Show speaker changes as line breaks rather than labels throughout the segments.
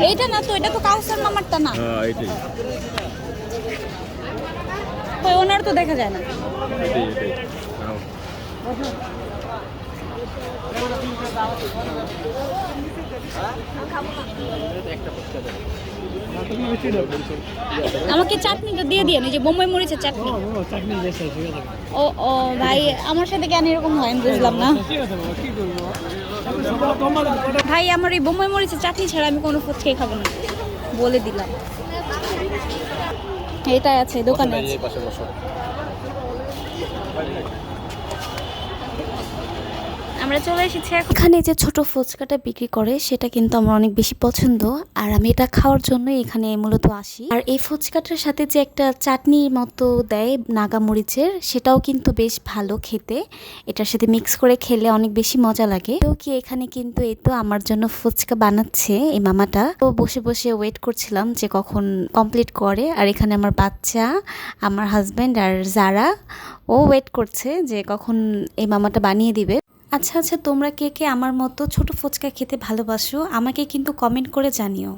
এইটা না তো, এটা তো কাউসার মামারটা না। ওই ওনার তো দেখা যায় না। আমাকে চাটনিটা দিয়ে দিয়ে, যে বোম্বাই মরিচের চাটনি। ও ও ভাই, আমার সাথে কেন এরকম হয় আমি বুঝলাম না ভাই। আমার এই বোম্বাই মরিচের চাটনি ছাড়া আমি কোনো ফুচকাই খাবো না, বলে দিলাম। এটাই আছে দোকানে আছে। আমরা চলে এসেছি এখানে। যে ছোট ফুচকাটা বিক্রি করে সেটা কিন্তু আমার অনেক বেশি পছন্দ, আর আমি এটা খাওয়ার জন্য এখানে মূলত আসি। আর এই ফুচকাটার সাথে যে একটা চাটনির মতো দেয় নাগা মরিচের, সেটাও কিন্তু বেশ ভালো খেতে। এটার সাথে মিক্স করে খেলে অনেক বেশি মজা লাগে। তো কি এখানে কিন্তু এই তো আমার জন্য ফুচকা বানাচ্ছে এই মামাটা। তো বসে বসে ওয়েট করছিলাম যে কখন কমপ্লিট করে। আর এখানে আমার বাচ্চা, আমার হাজব্যান্ড আর যারা, ও ওয়েট করছে যে কখন এই মামাটা বানিয়ে দিবে। আচ্ছা আচ্ছা, তোমরা কে কে আমার মতো ছোট ফুচকা খেতে ভালোবাসো আমাকে কিন্তু কমেন্ট করে জানিও।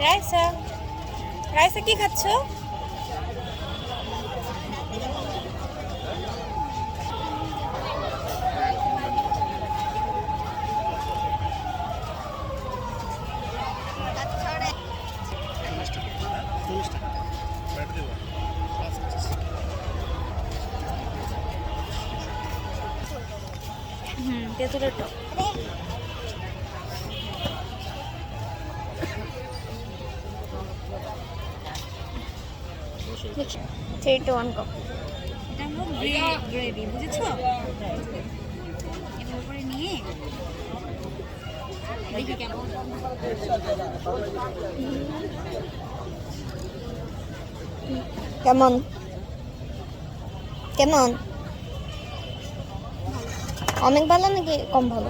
রাইসা, রাইসা কি খাচ্ছো? তেঁতুলের টক। এটা হলো গ্রেভি, বুঝেছো? এর উপরে নিয়ে দেখি কেমন।
কেমন কেমন? অনেক ভালো নাকি কম ভালো?